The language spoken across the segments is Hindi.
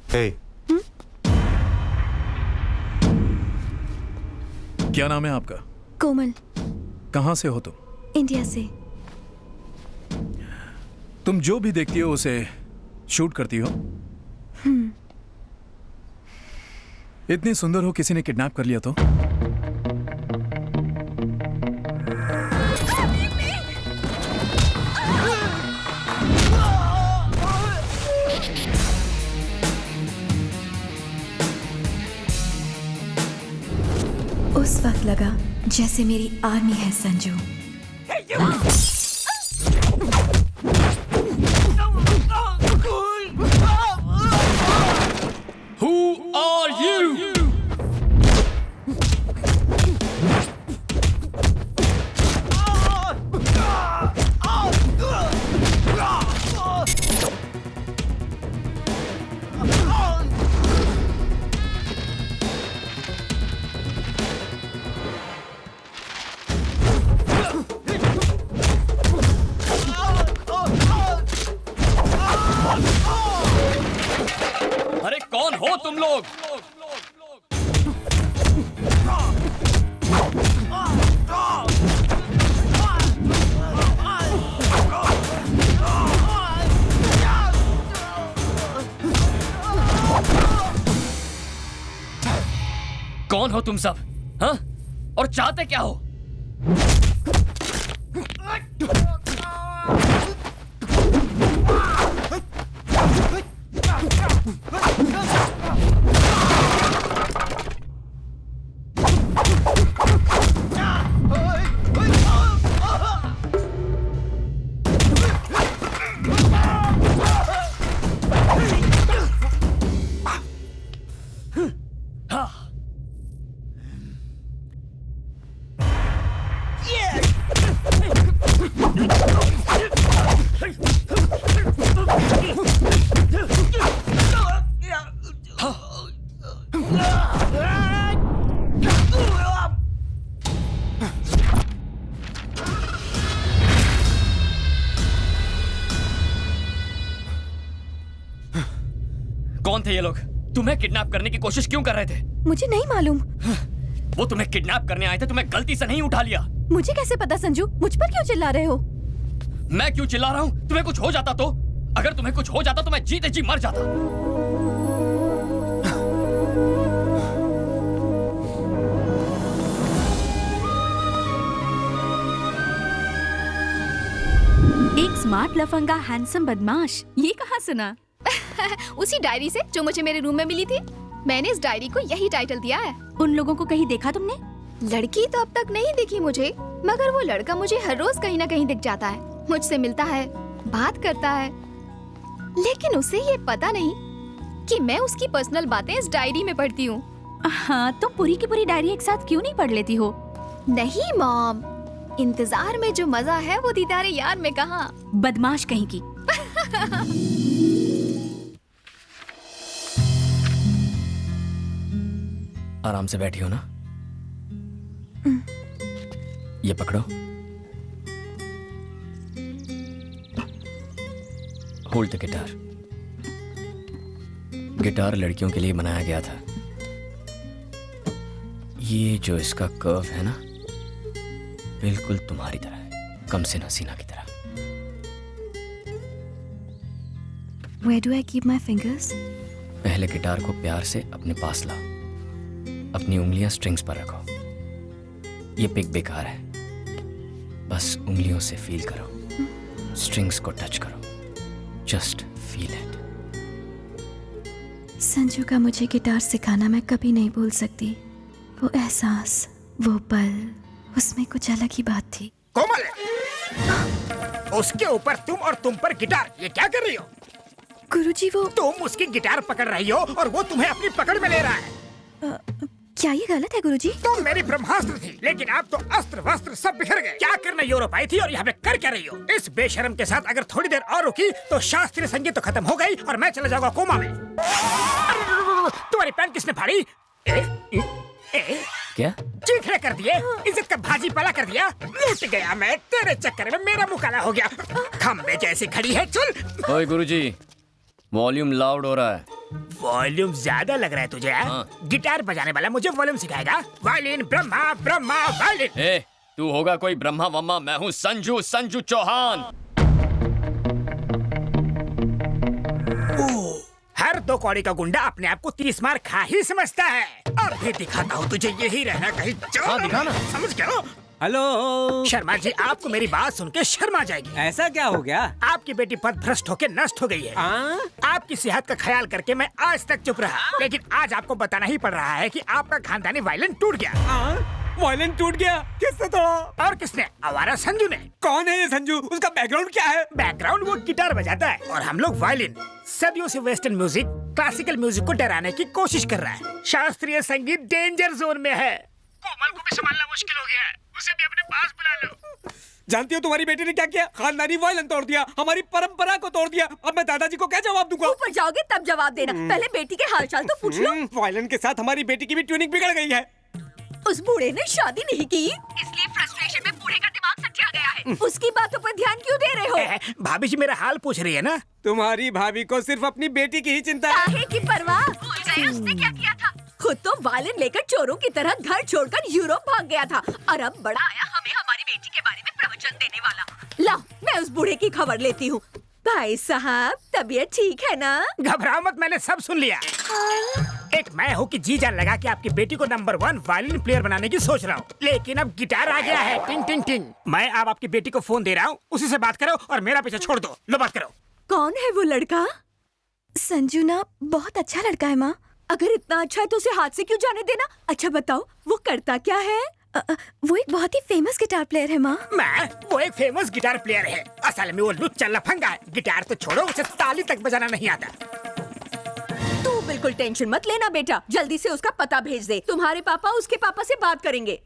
हे, क्या नाम है आपका? कोमल। कहाँ से हो तुम? इंडिया से। तुम जो भी देखती हो उसे शूट करती हो? इतनी सुंदर हो, किसी ने किडनैप कर लिया तो? उस वक्त लगा जैसे मेरी आर्मी है संजू। Who are you? अरे कौन हो तुम लोग? कौन हो तुम सब? हाँ? और चाहते क्या हो? कौन थे ये लोग? तुम्हें किडनैप करने की कोशिश क्यों कर रहे थे? मुझे नहीं मालूम। वो तुम्हें किडनैप करने आए थे, तुम्हें गलती से नहीं उठा लिया। मुझे कैसे पता संजू? मुझ पर क्यों चिल्ला रहे हो? मैं क्यों चिल्ला रहा हूँ? तुम्हें कुछ हो जाता तो? अगर तुम्हें कुछ हो जाता तो मैं जीते जी मर जाता। एक स्मार्ट लफंगा हैंडसम बदमाश, ये कहाँ सुना? उसी डायरी से जो मुझे मेरे रूम में मिली थी। मैंने इस डायरी को यही टाइटल दिया है। उन लोगों को कहीं देखा तुमने? लड़की तो अब तक नहीं दिखी मुझे, मगर वो लड़का मुझे हर रोज कहीं ना कहीं दिख जाता है। मुझसे मिलता है, बात करता है, लेकिन उसे ये पता नहीं कि मैं उसकी पर्सनल बातें इस डायरी में पढ़ती हूँ। हाँ, तुम पूरी की पूरी डायरी एक साथ क्यों नहीं पढ़ लेती हो? नहीं मॉम, इंतजार में जो मजा है वो दीदारे यार में कहाँ। बदमाश कहीं की। आराम से बैठी हो ना? ये पकड़ो। Hold the guitar. गिटार लड़कियों के लिए बनाया गया था। ये जो इसका कर्व है ना, बिल्कुल तुम्हारी तरह है, कम से हसीना की तरह। Where do I keep my fingers? पहले गिटार को प्यार से अपने पास लाओ, अपनी उंगलियां स्ट्रिंग्स पर रखो। ये पिक बेकार है, बस उंगलियों से फील करो, स्ट्रिंग्स को टच करो, जस्ट फील इट। संजू का मुझे गिटार सिखाना मैं कभी नहीं भूल सकती। वो एहसास, वो पल, उसमें कुछ अलग ही बात थी। कोमल, उसके ऊपर तुम और तुम पर गिटार, ये क्या कर रही हो? गुरुजी वो तुम उसकी गिटार पकड़ रही हो और वो तुम्हें अपनी पकड़ में ले रहा है। क्या ये गलत है गुरुजी? तुम मेरी ब्रह्मास्त्र थी, लेकिन अब तो अस्त्र वस्त्र सब बिखर गए। क्या करने यूरोप आई थी और यहाँ पे कर क्या रही हो? इस बेशर्म के साथ अगर थोड़ी देर और रुकी तो शास्त्रीय संगीत तो खत्म हो गई और मैं चला जाऊंगा कोमा में। तुम्हारी पैंट किसने फाड़ी? क्या चीखने कर दिए, इज्जत का भाजी पाला कर दिया। लूट गया मैं तेरे चक्कर में, मेरा मुंह काला हो गया। खम्बे जैसी खड़ी है, चल। ओए गुरुजी, वॉल्यूम लाउड हो रहा है। वॉल्यूम ज्यादा लग रहा है तुझे? हाँ। गिटार बजाने वाला मुझे वॉल्यूम सिखाएगा? Violin Brahma Brahma violin. ए, तू होगा कोई ब्रह्मा वम्मा, मैं हूँ संजू संजू चौहान। हर 2 कौड़ी का गुंडा अपने आप को 30 मार खा ही समझता है। और भी दिखाता हूँ तुझे, यही रहना कहीं हाँ, दिखाना। समझ गया? हेलो शर्मा जी, आपको मेरी बात सुन के शर्मा जाएगी। ऐसा क्या हो गया? आपकी बेटी पथभ्रष्ट होकर नष्ट हो गई है। आपकी सेहत का ख्याल करके मैं आज तक चुप रहा, लेकिन आज आपको बताना ही पड़ रहा है कि आपका खानदानी वायलिन टूट गया। वायलिन टूट गया? किसने तोड़ा? और किसने? आवारा संजू ने। कौन है ये संजू? उसका बैकग्राउंड क्या है? बैकग्राउंड वो गिटार बजाता है और हम लोग वायलिन। सदियों से वेस्टर्न म्यूजिक क्लासिकल म्यूजिक को डराने की कोशिश कर रहा है। शास्त्रीय संगीत डेंजर जोन में है। कोमल को भी संभालना मुश्किल हो गया है, उसे भी अपने पास बुला लो। जानती हो तुम्हारी बेटी ने क्या किया? खानदानी वायलिन तोड़ दिया, हमारी परंपरा को तोड़ दिया। अब मैं दादाजी को क्या जवाब दूंगा? ऊपर जाओगे तब जवाब देना, पहले बेटी के हालचाल तो पूछ लो। वायलिन के साथ हमारी बेटी की भी ट्यूनिंग बिगड़ गई है। उस बूढ़े ने शादी नहीं की, इसलिए फ्रस्ट्रेशन में बूढ़े का दिमाग सटिया गया है। उसकी बातों पर ध्यान क्यों दे रहे हो? भाभी जी मेरा हाल पूछ रही है ना? तुम्हारी भाभी को सिर्फ अपनी बेटी की ही चिंता है। काहे की परवाह? भूल गए उसने क्या किया था? खुद तो वायलिन लेकर चोरों की तरह घर छोड़कर यूरोप भाग गया था, और अब बड़ा आया हमें हमारी बेटी के बारे में प्रवचन देने वाला। ला, मैं उस बूढ़े की खबर लेती हूँ। भाई साहब, तबीयत ठीक है ना? घबराओ मत, मैंने सब सुन लिया। एक मैं हूँ कि जी जान लगा कि आपकी बेटी को नंबर 1 वायलिन प्लेयर बनाने की सोच रहा हूँ, लेकिन अब गिटार आ गया है। टिंग टिंग टिंग। मैं अब आपकी बेटी को फोन दे रहा हूँ, उसी से बात करो और मेरा पीछे छोड़ दो। लो बात करो। कौन है वो लड़का? संजू ना बहुत अच्छा लड़का है माँ। अगर इतना अच्छा है तो उसे हाथ से क्यों जाने देना? अच्छा बताओ, वो करता क्या है? वो एक बहुत ही फेमस गिटार प्लेयर है माँ। वो एक फेमस गिटार प्लेयर है। असल में वो लुच्चा लफंगा है। गिटार तो छोड़ो, उसे ताली तक बजाना नहीं आता। तू बिल्कुल टेंशन मत लेना बेटा, जल्दी से उसका पता भेज दे। तुम्हारे पापा उसके पापा से बात करेंगे।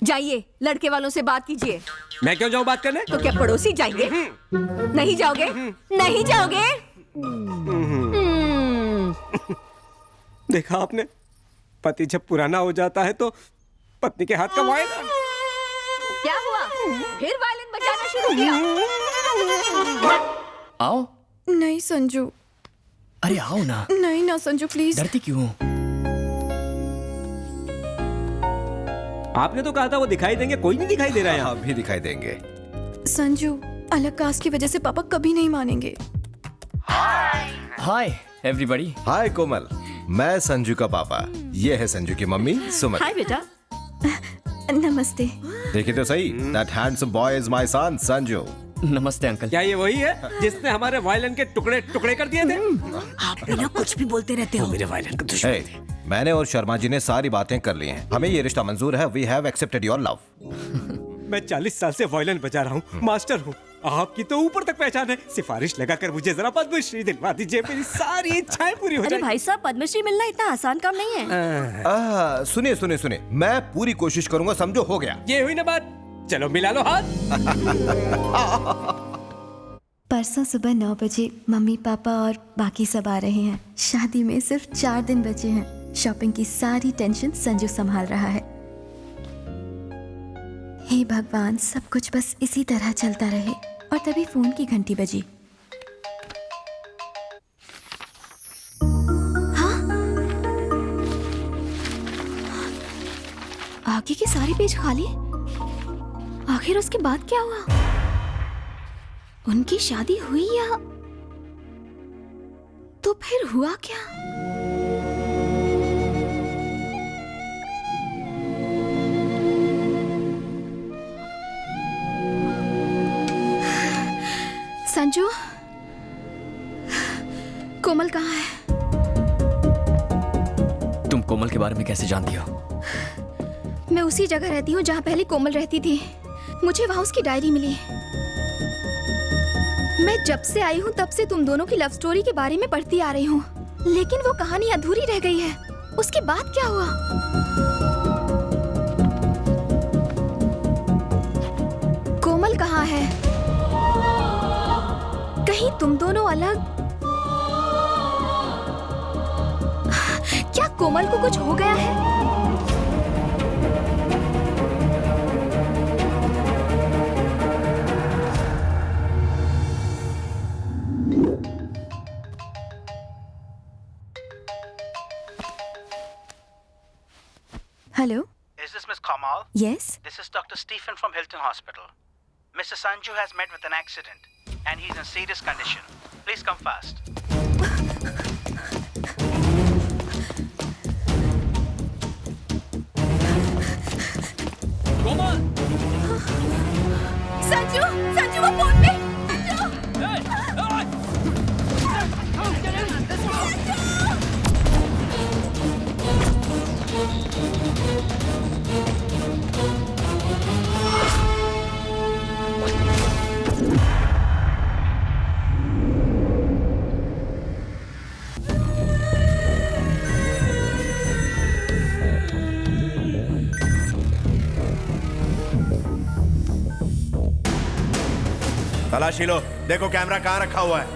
जाइए, लड़के वालों से बात कीजिए। मैं क्यों जाऊँ बात करने? तो क्या पड़ोसी जाएंगे? नहीं जाओगे? नहीं जाओगे? देखा आपने, पति जब पुराना हो जाता है तो पत्नी के हाथ का वायलिन। क्या हुआ? फिर वायलिन बजाना शुरू किया? आओ। नहीं संजू, अरे आओ ना। नहीं ना संजू प्लीज। डरती क्यों? आपने तो कहा था वो दिखाई देंगे, कोई नहीं दिखाई दे रहा है यहाँ। भी दिखाई देंगे। संजू, अलग कास्ट की वजह से पापा कभी नहीं मानेंगे। Hi everybody. हाय कोमल, मैं संजू का पापा, ये है संजू की मम्मी सुमन। हाय बेटा। नमस्ते। देखिए तो सही, that handsome boy is my son Sanju. नमस्ते अंकल। क्या ये वही है जिसने हमारे वायलिन के टुकड़े टुकड़े कर दिए थे? आप बिना कुछ भी बोलते रहते हो। मेरे वायलिन का दुश्मन Hey, मैंने और शर्मा जी ने सारी बातें कर ली हैं। हमें ये रिश्ता मंजूर है। We have accepted your love. मैं 40 साल से वायलिन बजा रहा हूँ, मास्टर हूँ। आपकी तो ऊपर तक पहचान है। सिफारिश लगाकर मुझे जरा पद्मश्री दिलवा दीजिए, मेरी सारी इच्छाएं पूरी हो अरे जाएंगी। भाई साहब, पद्मश्री मिलना इतना आसान काम नहीं है। सुनिए सुनिए सुनिए, मैं पूरी कोशिश करूंगा, समझो हो गया। ये हुई ना बात, चलो मिला लो हाथ। परसों सुबह 9 बजे मम्मी पापा और बाकी सब आ रहे हैं। शादी में सिर्फ 4 दिन बचे हैं। शॉपिंग की सारी टेंशन संजू संभाल रहा है। हे भगवान, सब कुछ बस इसी तरह चलता रहे। और तभी फोन की घंटी बजी। हाँ? आगे के सारे पेज खाली। आखिर उसके बाद क्या हुआ? उनकी शादी हुई या तो फिर हुआ क्या? संजू, कोमल कहाँ है? तुम कोमल के बारे में कैसे जानती हो? मैं उसी जगह रहती हूँ जहाँ पहले कोमल रहती थी। मुझे वहाँ उसकी डायरी मिली। मैं जब से आई हूँ तब से तुम दोनों की लव स्टोरी के बारे में पढ़ती आ रही हूँ, लेकिन वो कहानी अधूरी रह गई है। उसके बाद क्या हुआ? कोमल कहाँ है? कहीं तुम दोनों अलग? क्या कोमल को कुछ हो गया है? Hello, Is this Miss Kamal? Yes, This is Dr. Stephen from Hilton Hospital. Mr. Sanju has met with an accident and he's in serious condition. Please come fast. Sanju, Sanju वो फोन पे। तलाशी लो, देखो कैमरा कहाँ रखा हुआ है।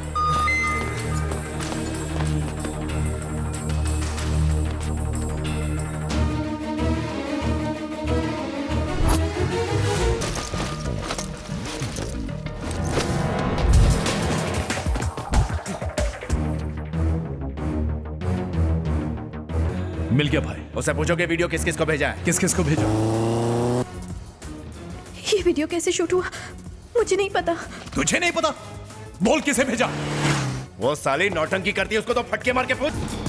मिल गया भाई। उसे पूछो कि वीडियो किस किस को भेजा है। किस किस को भेजा? ये वीडियो कैसे शूट हुआ मुझे नहीं पता। तुझे नहीं पता? बोल किसे भेजा। वो साली नौटंकी करती है, उसको तो फटके मार के पूछ।